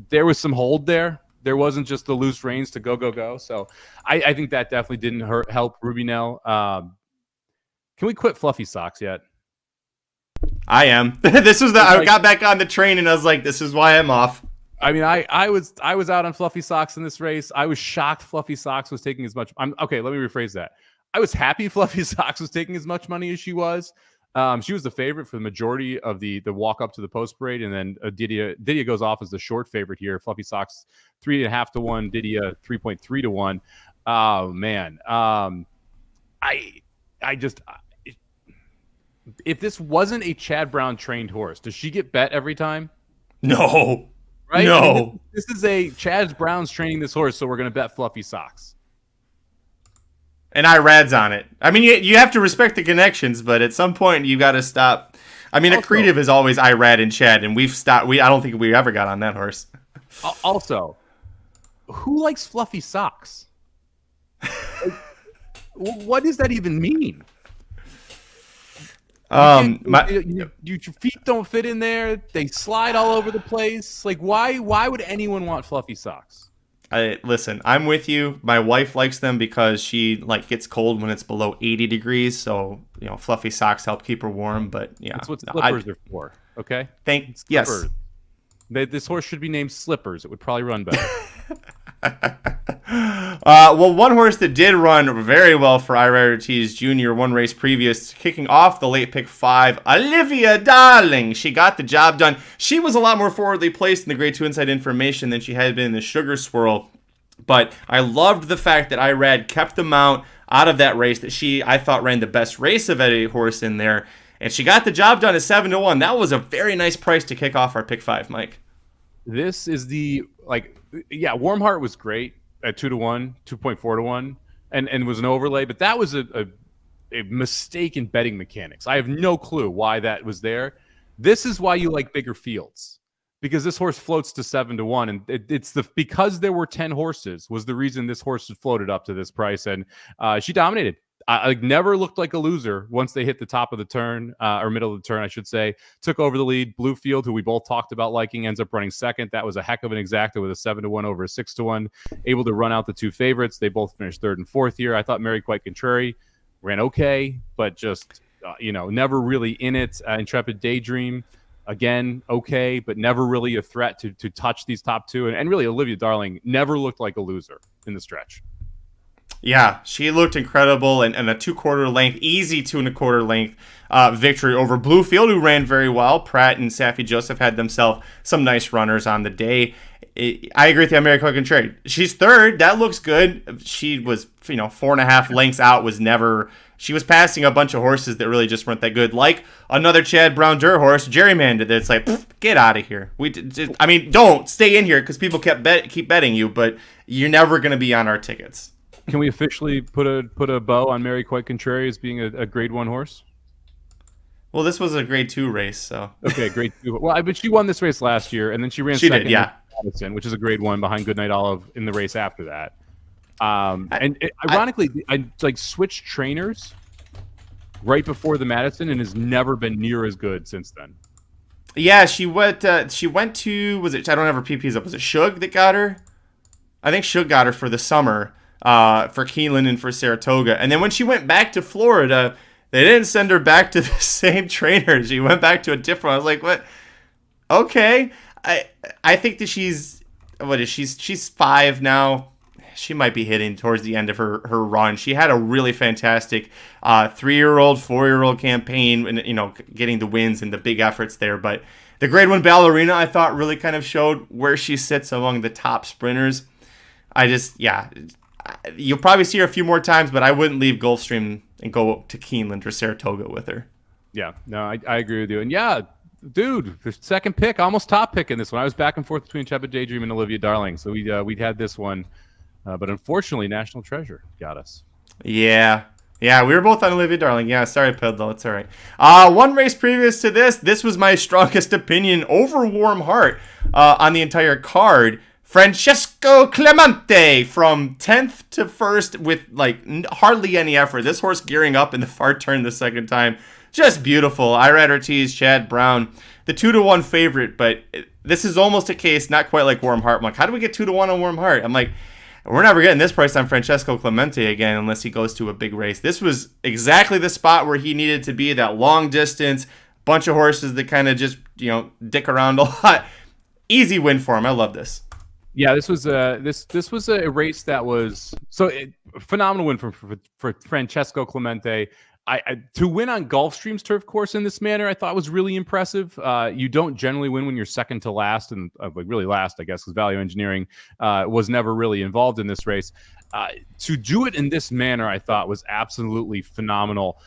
there was some hold there. There wasn't just the loose reins to go. So I think that definitely didn't help Ruby Nell. Can we quit fluffy socks yet? I am. I got back on the train and I was like, this is why I'm off. I mean, I was out on fluffy socks in this race. I was shocked fluffy socks was taking as much. Okay, let me rephrase that. I was happy Fluffy Socks was taking as much money as she was. She was the favorite for the majority of the walk up to the post parade, and then Didia goes off as the short favorite here. Fluffy Socks 3.5 to 1, Didia 3.3 to 1. Oh man, if this wasn't a Chad Brown trained horse, does she get bet every time? No, right? No, I mean, this is a Chad Brown's training this horse, so we're going to bet Fluffy Socks. And Irad's on it. I mean, you have to respect the connections, but at some point you got to stop. I mean, accretive is always Irad and Chad, and we've stopped. I don't think we ever got on that horse. Also, who likes Fluffy Socks? What does that even mean? Your feet don't fit in there. They slide all over the place. Like, why would anyone want Fluffy Socks? Listen, I'm with you. My wife likes them because she gets cold when it's below 80 degrees. So, fluffy socks help keep her warm. But yeah, that's what slippers are for. Okay. Yes. This horse should be named Slippers. It would probably run better. Well, one horse that did run very well for Ira Ortiz Jr. one race previous, kicking off the late pick 5, Olivia Darling. She got the job done. She was a lot more forwardly placed in the Grade 2 Inside Information than she had been in the Sugar Swirl. But I loved the fact that Irad kept the mount out of that race, that I thought ran the best race of any horse in there. And she got the job done at 7 to 1. That was a very nice price to kick off our pick 5, Mike. This is Warm Heart was great at 2 to 1, 2.4 to 1, and was an overlay, but that was a mistake in betting mechanics. I have no clue why that was there. This is why you like bigger fields, because this horse floats to 7 to 1, and because there were 10 horses was the reason this horse floated up to this price, and she dominated. I never looked like a loser once they hit the top of the turn, or middle of the turn, I should say. Took over the lead. Bluefield, who we both talked about liking, ends up running second. That was a heck of an exacta with a 7 to 1 over a 6 to 1. Able to run out the two favorites. They both finished third and fourth here. I thought Mary Quite Contrary ran okay, but just never really in it. Intrepid Daydream, again, okay, but never really a threat to touch these top two. And really, Olivia Darling never looked like a loser in the stretch. Yeah, she looked incredible, and a 2/4 length, easy 2 1/4 length victory over Bluefield, who ran very well. Pratt and Safi Joseph had themselves some nice runners on the day. I agree with you on Mary Quite Contrary. She's third. That looks good. She was, 4.5 lengths out. She was passing a bunch of horses that really just weren't that good. Like another Chad Brown Dur horse, Gerrymandered. It's like, get out of here. Don't stay in here because people keep betting you, but you're never going to be on our tickets. Can we officially put a bow on Mary Quite Contrary as being a Grade 1 horse? Well, this was a Grade 2 race, so. Okay, Grade 2. Well, but she won this race last year, and then she ran second in Madison, which is a Grade 1 behind Goodnight Olive in the race after that. Ironically, I switched trainers right before the Madison and has never been near as good since then. Yeah, she went to, I don't have her PPs up. Was it Shug that got her? I think Shug got her for the summer. For Keeneland and for Saratoga. And then when she went back to Florida, they didn't send her back to the same trainer. She went back to a different one. I was like, what? Okay. I think that she's 5 now. She might be hitting towards the end of her run. She had a really fantastic 3-year-old, 4-year-old campaign, and getting the wins and the big efforts there. But the Grade 1 Ballerina, I thought, really kind of showed where she sits among the top sprinters. You'll probably see her a few more times, but I wouldn't leave Gulfstream and go to Keeneland or Saratoga with her. Yeah, no, I agree with you. And yeah, dude, the second pick, almost top pick in this one. I was back and forth between Intrepid Daydream and Olivia Darling, so we had this one, but unfortunately, National Treasure got us. Yeah, we were both on Olivia Darling. Yeah, sorry, Pedlo, it's all right. One race previous to this was my strongest opinion over Warm Heart on the entire card. Francesco Clemente from 10th to 1st with hardly any effort. This horse gearing up in the far turn the second time. Just beautiful. Irad Ortiz, Chad Brown, the 2 to 1 favorite, but this is almost a case not quite like Warm Heart. I'm like, how do we get 2 to 1 on Warm Heart? I'm like, we're never getting this price on Francesco Clemente again unless he goes to a big race. This was exactly the spot where he needed to be, that long distance, bunch of horses that kind of just, dick around a lot. Easy win for him. I love this. Yeah, this was a race that was phenomenal win for Francesco Clemente. To win on Gulfstream's turf course in this manner, I thought was really impressive. You don't generally win when you're second to last, and like really last, I guess, because Value Engineering was never really involved in this race. To do it in this manner, I thought was absolutely phenomenal.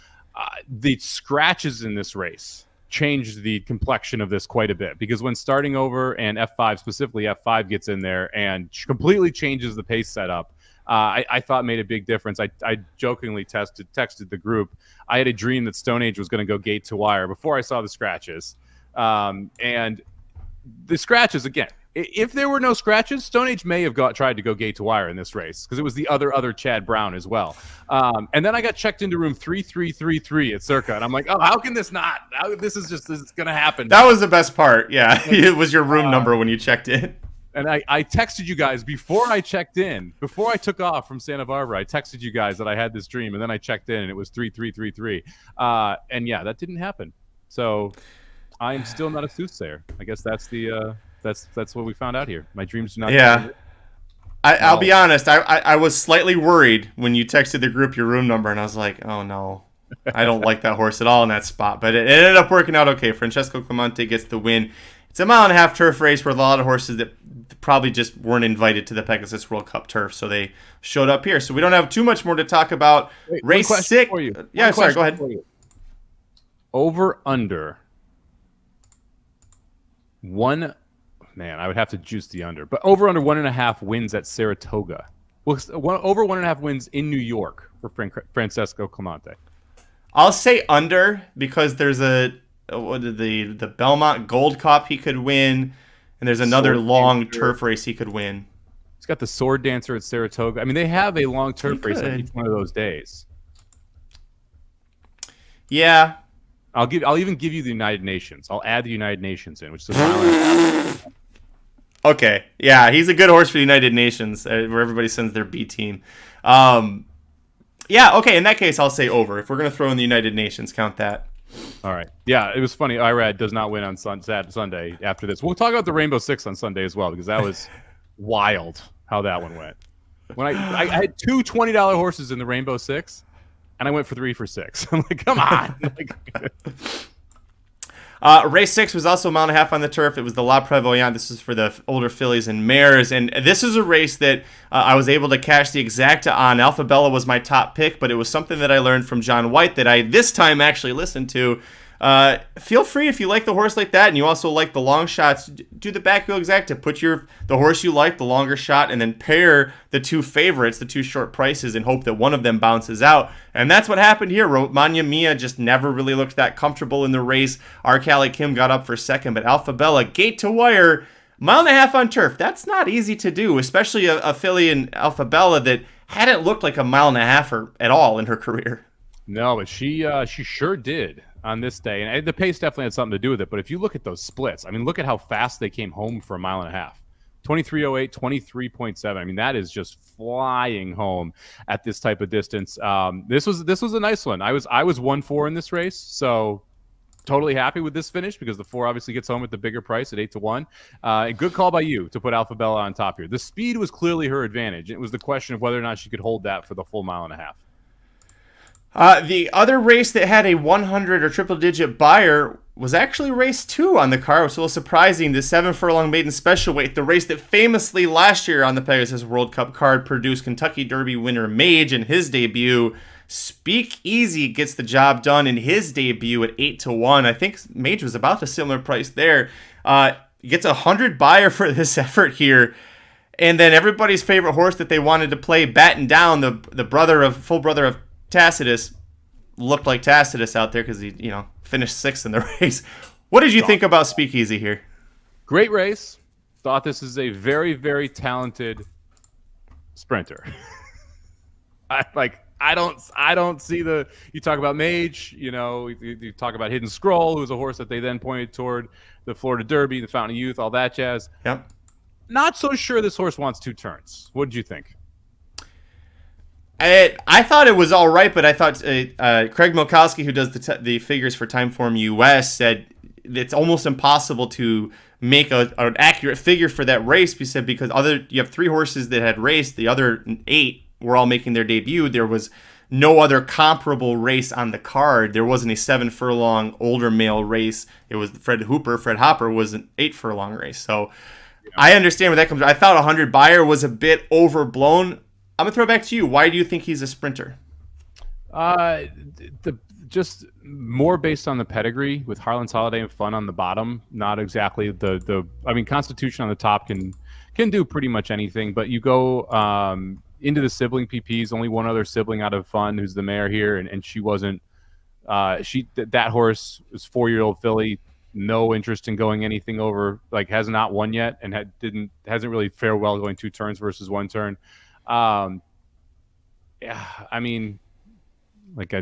The scratches in this race changed the complexion of this quite a bit, because when starting over and F5, specifically F5, gets in there and completely changes the pace setup, I thought made a big difference. I jokingly texted the group. I had a dream that Stone Age was going to go gate to wire before I saw the scratches. And the scratches, again, if there were no scratches, Stone Age may have tried to go gate to wire in this race, because it was the other Chad Brown as well. And then I got checked into room 3333 at Circa, and I'm like, oh, how can this not? This is going to happen. That was the best part. Yeah, it was your room number when you checked in. And I texted you guys before I checked in, before I took off from Santa Barbara. I texted you guys that I had this dream, and then I checked in, and it was 3333. And yeah, that didn't happen. So I am still not a soothsayer. I guess that's the that's what we found out here. My dreams do not. Yeah. I'll be honest. I was slightly worried when you texted the group your room number, and I was like, oh no, I don't like that horse at all in that spot. But it ended up working out okay. Francesco Clemente gets the win. It's a 1.5 mile turf race with a lot of horses that probably just weren't invited to the Pegasus World Cup Turf, so they showed up here. So we don't have too much more to talk about. Race 6. Yeah, sorry, go ahead. Over under one. Man, I would have to juice the under, but over under 1.5 wins at Saratoga. Well, over 1.5 wins in New York for Francesco Clemente. I'll say under, because there's the Belmont Gold Cup he could win, and there's another long turf race he could win. He's got the Sword Dancer at Saratoga. I mean, they have a long turf race on each one of those days. Yeah. I'll even give you the United Nations. I'll add the United Nations in, which is a mile. Okay. Yeah, he's a good horse for the United Nations, where everybody sends their B team. Yeah, okay, in that case, I'll say over. If we're going to throw in the United Nations, count that. All right. Yeah, it was funny. Irad does not win on Sunday after this. We'll talk about the Rainbow Six on Sunday as well, because that was wild how that one went. When I had two $20 horses in the Rainbow Six, and I went for 3 for 6. I'm like, come on. Race 6 was also 1.5 miles on the turf. It was the La Prevoyante. This is for the older fillies and mares. And this is a race that I was able to cash the exacta on. Alphabella was my top pick, but it was something that I learned from John White that I this time actually listened to. Feel free, if you like the horse like that and you also like the long shots, do the back wheel exacta. Put the horse you like, the longer shot, and then pair the two favorites, the two short prices, and hope that one of them bounces out. And that's what happened here. Romagna Mia just never really looked that comfortable in the race. Arcali Kim got up for second, but Alphabella, gate to wire, 1.5 miles on turf. That's not easy to do, especially a filly in Alphabella that hadn't looked like 1.5 miles at all in her career. No, but she sure did on this day, and the pace definitely had something to do with it. But if you look at those splits, I mean, look at how fast they came home for 1.5 miles. 23:08, 23.7. I mean, that is just flying home at this type of distance. This was a nice one. I was 1-4 in this race, so totally happy with this finish, because the 4 obviously gets home at the bigger price at 8-1. Good call by you to put Alphabella on top here. The speed was clearly her advantage. It was the question of whether or not she could hold that for the full 1.5 miles. The other race that had a 100 or triple-digit buyer was actually race 2 on the card. It was a little surprising. The 7-furlong maiden special weight, the race that famously last year on the Pegasus World Cup card produced Kentucky Derby winner Mage in his debut. Speakeasy gets the job done in his debut at 8-1. I think Mage was about a similar price there. Gets a 100 buyer for this effort here. And then everybody's favorite horse that they wanted to play, Batten Down, the full brother of Tacitus, looked like Tacitus out there because he, finished 6th in the race. What did you think about Speakeasy here? Great race. Thought this is a very, very talented sprinter. I don't see you talk about Mage, you talk about Hidden Scroll, who's a horse that they then pointed toward the Florida Derby, the Fountain of Youth, all that jazz. Yep. Not so sure this horse wants 2 turns. What did you think? I thought it was all right, but I thought Craig Milkowski, who does the figures for Timeform US, said it's almost impossible to make an accurate figure for that race, because you have 3 horses that had raced, the other 8 were all making their debut. There was no other comparable race on the card. There wasn't a 7 furlong older male race. It was Fred Hopper was an 8 furlong race. So I understand where that comes from. I thought 100 Beyer was a bit overblown. I'm going to throw it back to you. Why do you think he's a sprinter? Just more based on the pedigree with Harlan's Holiday and Fun on the bottom. Not exactly Constitution on the top can do pretty much anything, but you go into the sibling PPs, only one other sibling out of Fun, who's the mare here, and she wasn't. That horse was 4-year-old filly, no interest in going anything over, has not won yet, and hasn't really fared well going 2 turns versus 1 turn.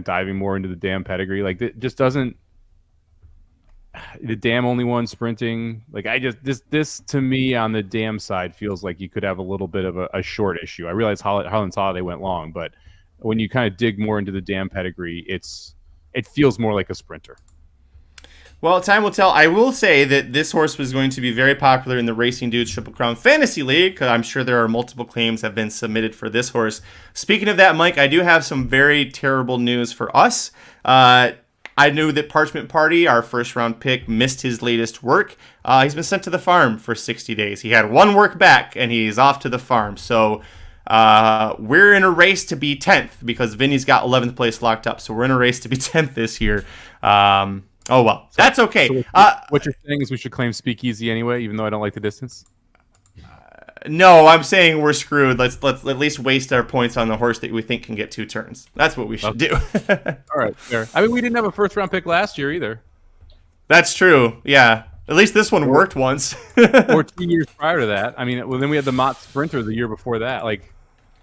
Diving more into the dam pedigree, it just doesn't. The dam only won sprinting. This to me on the dam side feels like you could have a little bit of a short issue. I realize Harlan's Holiday went long, but when you kind of dig more into the dam pedigree, it feels more like a sprinter. Well, time will tell. I will say that this horse was going to be very popular in the Racing Dudes Triple Crown Fantasy League, because I'm sure there are multiple claims have been submitted for this horse. Speaking of that, Mike, I do have some very terrible news for us. I knew that Parchment Party, our first-round pick, missed his latest work. He's been sent to the farm for 60 days. He had 1 work back, and he's off to the farm. So we're in a race to be 10th, because Vinny's got 11th place locked up. So we're in a race to be 10th this year. Oh, well, that's okay. So what you're saying is we should claim Speakeasy anyway, even though I don't like the distance? No, I'm saying we're screwed. Let's at least waste our points on the horse that we think can get 2 turns. That's what we should do. All right, fair. We didn't have a first-round pick last year either. That's true, yeah. At least this one worked once. Or 2 years prior to that. Then we had the Mott Sprinter the year before that.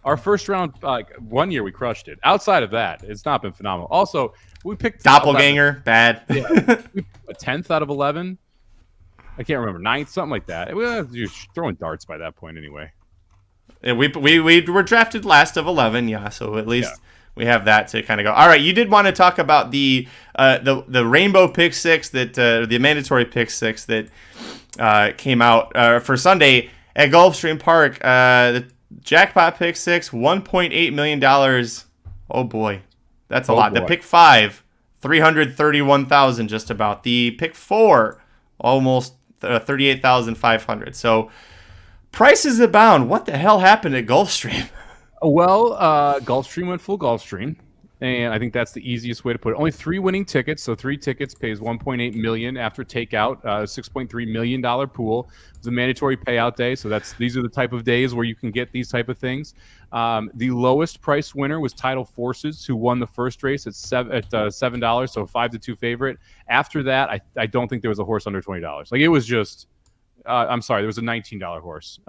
Our first round, 1 year we crushed it. Outside of that, it's not been phenomenal. Also, we picked Doppelganger, 11. bad. Yeah, we picked a 10th out of 11. I can't remember, 9th, something like that. We were throwing darts by that point anyway. Yeah, we were drafted last of 11, yeah. So at least we have that to kind of go. All right, you did want to talk about the rainbow pick 6 that the mandatory pick 6 that came out for Sunday at Gulfstream Park. The jackpot pick 6, $1.8 million. Oh boy, that's a lot. Boy. The pick 5, $331,000 just about. The pick 4, almost $38,500. So prices abound. What the hell happened at Gulfstream? Well, Gulfstream went full Gulfstream, and I think that's the easiest way to put it. Only 3 winning tickets, so 3 tickets pays $1.8 million after takeout. $6.3 million pool. It's a mandatory payout day, so these are the type of days where you can get these type of things. The lowest price winner was Tidal Forces, who won the first race at $7, so 5-2 favorite. After that, I don't think there was a horse under $20. It was just. I'm sorry, there was a $19 horse.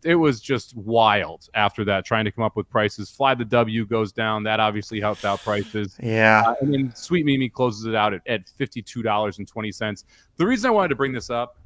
It was just wild after that, trying to come up with prices. Fly the W goes down. That obviously helped out prices. Yeah. And then Sweet Mimi closes it out at $52.20. The reason I wanted to bring this up,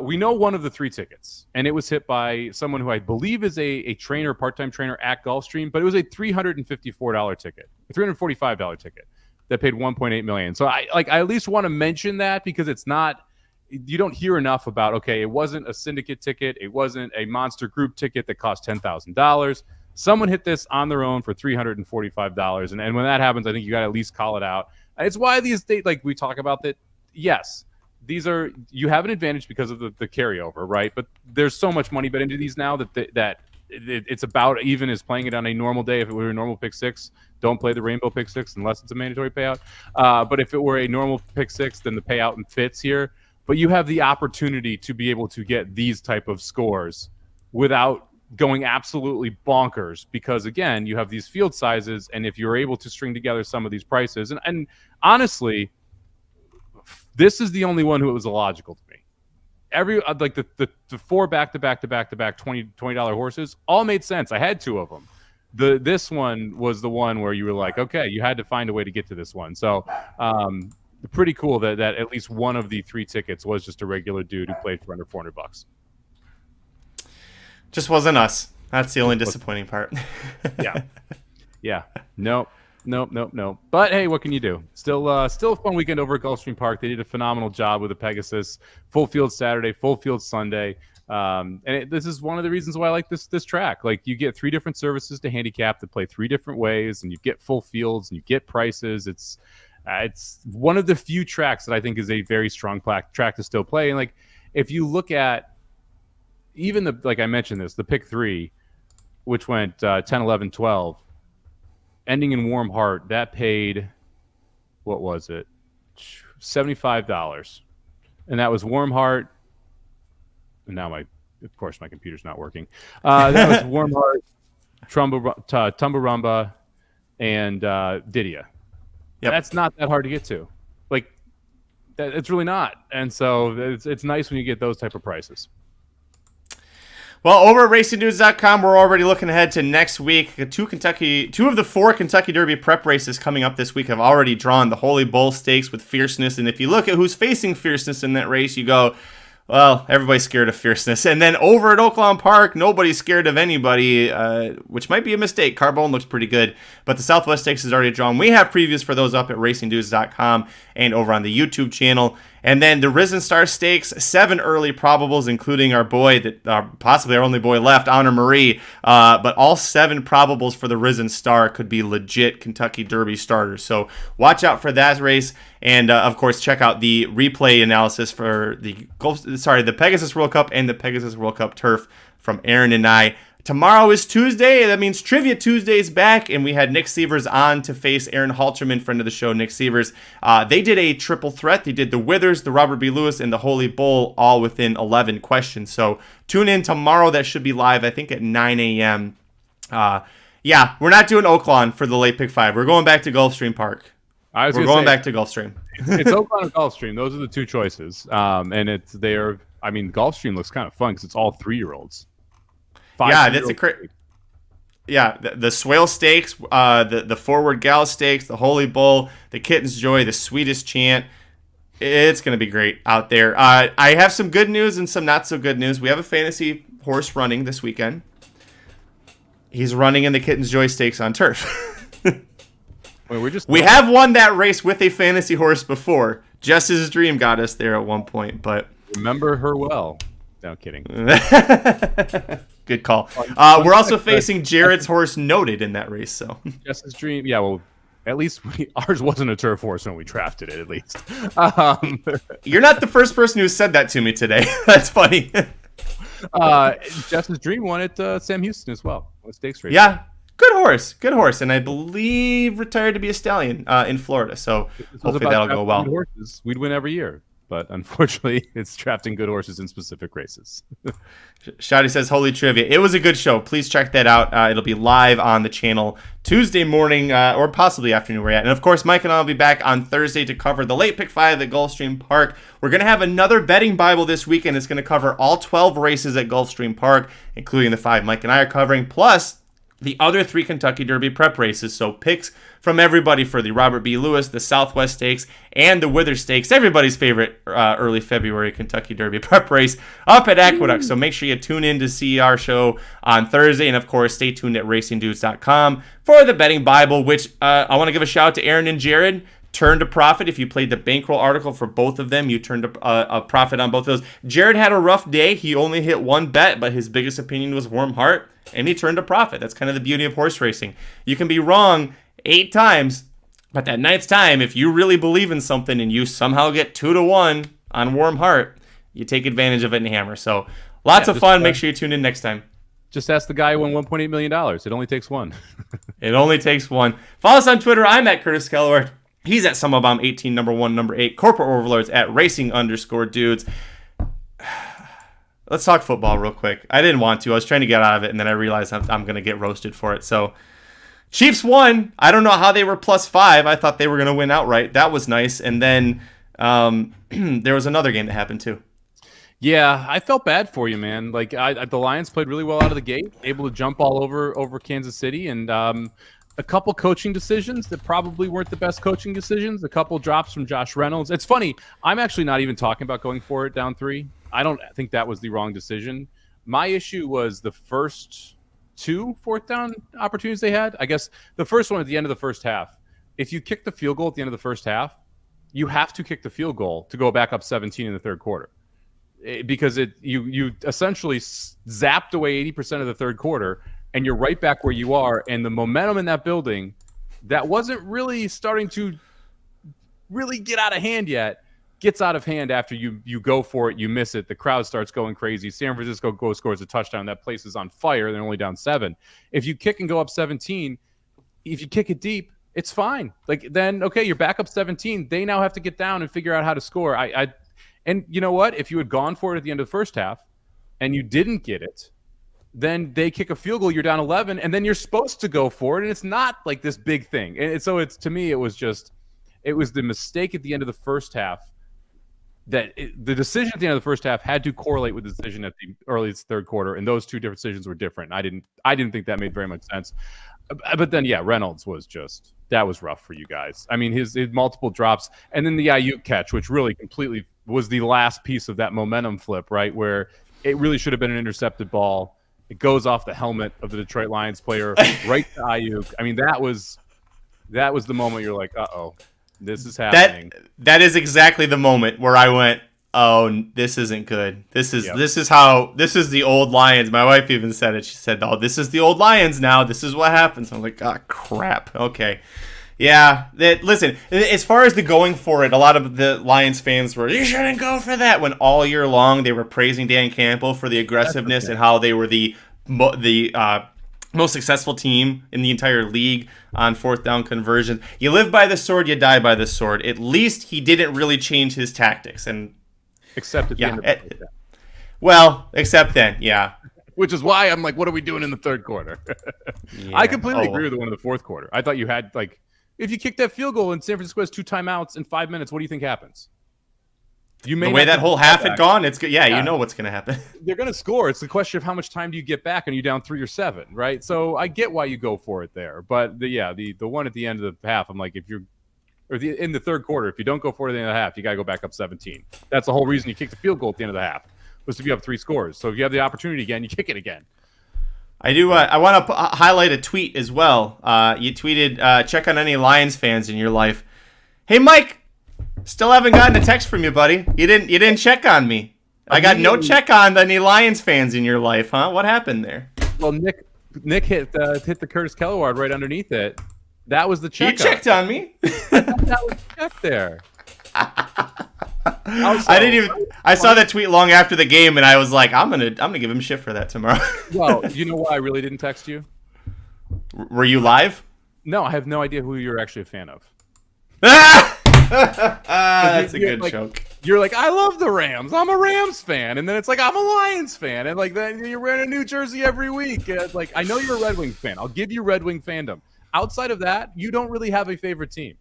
we know one of the 3 tickets, and it was hit by someone who I believe is a trainer, part-time trainer at Gulfstream, but it was a $354 ticket, a $345 ticket that paid $1.8 million. So I at least want to mention that, because it's not. You don't hear enough about, okay, it wasn't a syndicate ticket. It wasn't a monster group ticket that cost $10,000. Someone hit this on their own for $345. And when that happens, I think you got to at least call it out. It's why these days, we talk about that. Yes, you have an advantage because of the carryover, right? But there's so much money bet into these now that it's about even as playing it on a normal day. If it were a normal pick 6, don't play the rainbow pick 6 unless it's a mandatory payout. But if it were a normal pick 6, then the payout fits here. But you have the opportunity to be able to get these type of scores without going absolutely bonkers, because, again, you have these field sizes, and if you're able to string together some of these prices, and honestly, this is the only one who it was illogical to me. The 4 back-to-back $20 horses all made sense. I had 2 of them. This one was the one where you were like, okay, you had to find a way to get to this one. So, pretty cool that at least one of the 3 tickets was just a regular dude who played for under $400. Just wasn't us. That's the only disappointing part. Yeah. No. Nope. But hey, what can you do? Still a fun weekend over at Gulfstream Park. They did a phenomenal job with the Pegasus. Full field Saturday, full field Sunday. This is one of the reasons why I like this track. Like, you get 3 different services to handicap that play 3 different ways, and you get full fields and you get prices. It's one of the few tracks that I think is a very strong track to still play. And like, if you look at even like I mentioned the pick 3, which went 10, 11, 12. Ending in Warm Heart, that paid, what was it? $75. And that was Warm Heart. And now of course, my computer's not working. That was Warm Heart, Tumbarumba, and Didia. Yep. That's not that hard to get to. Like, it's really not. And so it's nice when you get those type of prices. Well, over at RacingDudes.com, we're already looking ahead to next week. 2 of the 4 Kentucky Derby prep races coming up this week have already drawn the Holy Bull Stakes with Fierceness. And if you look at who's facing Fierceness in that race, you go, well, everybody's scared of Fierceness. And then over at Oaklawn Park, nobody's scared of anybody, which might be a mistake. Carbone looks pretty good, but the Southwest Stakes is already drawn. We have previews for those up at RacingDudes.com and over on the YouTube channel. And then the Risen Star Stakes, 7 early probables, including our boy, possibly our only boy left, Honor Marie. But all 7 probables for the Risen Star could be legit Kentucky Derby starters. So watch out for that race. And, of course, check out the replay analysis for the Pegasus World Cup and the Pegasus World Cup Turf from Aaron and I. Tomorrow is Tuesday. That means Trivia Tuesday is back, and we had Nick Sievers on to face Aaron Halterman, friend of the show, Nick Sievers. They did a triple threat. They did the Withers, the Robert B. Lewis, and the Holy Bull all within 11 questions. So tune in tomorrow. That should be live, I think, at 9 a.m. Yeah, we're not doing Oaklawn for the late pick 5. We're going back to Gulfstream Park. We're going back to Gulfstream. It's Oaklawn or Gulfstream. Those are the 2 choices. And Gulfstream looks kind of fun because it's all 3-year-olds. Yeah, that's the Swale Stakes, the Forward Gal Stakes, the Holy Bull, the Kitten's Joy, the Sweetest Chant. It's going to be great out there. I have some good news and some not so good news. We have a fantasy horse running this weekend. He's running in the Kitten's Joy Stakes on turf. We have won that race with a fantasy horse before. Jess's Dream got us there at one point, but remember her well. No kidding. Good call. We're also facing Jared's horse Noted in that race. So Jess's Dream. Yeah, well, at least ours wasn't a turf horse when we drafted it, at least. You're not the first person who said that to me today. That's funny. Jess's Dream won at Sam Houston as well. Stakes race. Yeah. Good horse. And I believe retired to be a stallion in Florida. So hopefully that'll go well. Horses, we'd win every year. But unfortunately, it's drafting good horses in specific races. Shotty says, holy trivia. It was a good show. Please check that out. It'll be live on the channel Tuesday morning or possibly afternoon we're at. And, of course, Mike and I will be back on Thursday to cover the late pick 5 at Gulfstream Park. We're going to have another betting Bible this weekend. It's going to cover all 12 races at Gulfstream Park, including the 5 Mike and I are covering, plus the other 3 Kentucky Derby prep races. So picks from everybody for the Robert B. Lewis, the Southwest Stakes, and the Wither Stakes. Everybody's favorite early February Kentucky Derby prep race up at Aqueduct. So make sure you tune in to see our show on Thursday. And, of course, stay tuned at racingdudes.com for the betting Bible, which I want to give a shout out to Aaron and Jared. Turned a profit. If you played the bankroll article for both of them, you turned a profit on both of those. Jared had a rough day. He only hit 1 bet, but his biggest opinion was Warm Heart, and he turned a profit. That's kind of the beauty of horse racing. You can be wrong 8 times, but that 9th time, if you really believe in something and you somehow get 2-1 on Warm Heart, you take advantage of it and hammer. So lots of fun. Make sure you tune in next time. Just ask the guy who won $1.8 million. It only takes 1. It only takes 1. Follow us on Twitter. I'm at Curtis Kalleward. He's at Somobomb 18, number 1, number 8. Corporate Overlords at Racing_Dudes. Let's talk football real quick. I didn't want to. I was trying to get out of it, and then I realized I'm going to get roasted for it. So, Chiefs won. I don't know how they were +5. I thought they were going to win outright. That was nice. And then there was another game that happened too. Yeah, I felt bad for you, man. Like the Lions played really well out of the gate, able to jump all over Kansas City, and a couple coaching decisions that probably weren't the best coaching decisions. A couple drops from Josh Reynolds. It's funny. I'm actually not even talking about going for it down 3. I don't think that was the wrong decision. My issue was the first 2 fourth down opportunities they had. I guess the first one at the end of the first half. If you kick the field goal at the end of the first half, you have to kick the field goal to go back up 17 in the third quarter. Because you essentially zapped away 80% of the third quarter, and you're right back where you are. And the momentum in that building that wasn't really starting to really get out of hand yet gets out of hand after you go for it, you miss it, the crowd starts going crazy. San Francisco scores a touchdown. That place is on fire. They're only down 7. If you kick and go up 17, if you kick it deep, it's fine. Like then, okay, you're back up 17. They now have to get down and figure out how to score. And you know what? If you had gone for it at the end of the first half and you didn't get it, then they kick a field goal, you're down 11, and then you're supposed to go for it, and it's not like this big thing. And so it's, to me, it was the mistake at the end of the first half the decision at the end of the first half had to correlate with the decision at the early third quarter, and those two different decisions were different. I didn't think that made very much sense. But then, yeah, Reynolds was that was rough for you guys. I mean, his multiple drops, and then the Ayuk catch, which really completely was the last piece of that momentum flip, right, where it really should have been an intercepted ball. It goes off the helmet of the Detroit Lions player right to Ayuk. I mean, that was the moment you're like, uh-oh, this is happening. That is exactly the moment where I went, oh, this isn't good. This is the old Lions. My wife even said it. She said, oh, this is the old Lions now. This is what happens. I'm like, oh, crap. Okay. Yeah. Listen, as far as the going for it, a lot of the Lions fans were, you shouldn't go for that, when all year long they were praising Dan Campbell for the aggressiveness and how they were the most successful team in the entire league on fourth down conversion. You live by the sword, you die by the sword. At least he didn't really change his tactics. And except at the end of the well, except then, yeah. Which is why I'm like, what are we doing in the third quarter? Yeah. I completely agree with the one in the fourth quarter. I thought you had, like, if you kick that field goal and San Francisco has 2 timeouts in 5 minutes, what do you think happens? The way that whole half had gone, it's good. Yeah, you know what's going to happen. They're going to score. It's the question of how much time do you get back, and you down 3 or 7, right? So I get why you go for it there, but the one at the end of the half, I'm like, in the third quarter, if you don't go for it at the end of the half, you got to go back up 17. That's the whole reason you kicked the field goal at the end of the half, was to be up 3 scores. So if you have the opportunity again, you kick it again. I do. I want to highlight a tweet as well. You tweeted, check on any Lions fans in your life. Hey, Mike. Still haven't gotten a text from you, buddy. You didn't check on me. I got no check on any Lions fans in your life, huh? What happened there? Well, Nick hit the Curtis Kalleward right underneath it. That was the check. You checked on me. That was checked there. I saw that tweet long after the game, and I was like, I'm gonna give him shit for that tomorrow. Well, you know why I really didn't text you? Were you live? No, I have no idea who you're actually a fan of. That's a good joke. You're like, I love the Rams. I'm a Rams fan, and then it's like, I'm a Lions fan, and like then you're wearing a new jersey every week. Like, I know you're a Red Wings fan. I'll give you Red Wing fandom. Outside of that, you don't really have a favorite team.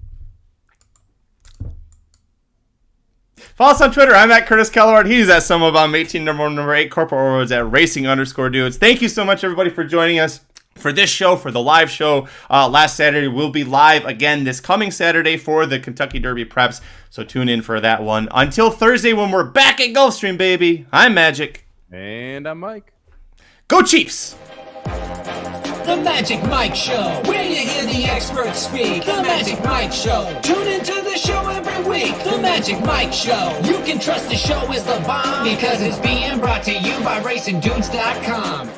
Follow us on Twitter. I'm at Curtis Kalleward. He's at Somobomb, 18 number 8. Corporal Orwood's at Racing_Dudes. Thank you so much, everybody, for joining us for this show, for the live show last Saturday. We'll be live again this coming Saturday for the Kentucky Derby preps, so tune in for that one. Until Thursday when we're back at Gulfstream, baby. I'm Magic. And I'm Mike. Go Chiefs! The Magic Mike Show, where you hear the experts speak. The Magic Mike Show. Tune into the show every week. The Magic Mike Show. You can trust the show is the bomb because it's being brought to you by RacingDudes.com.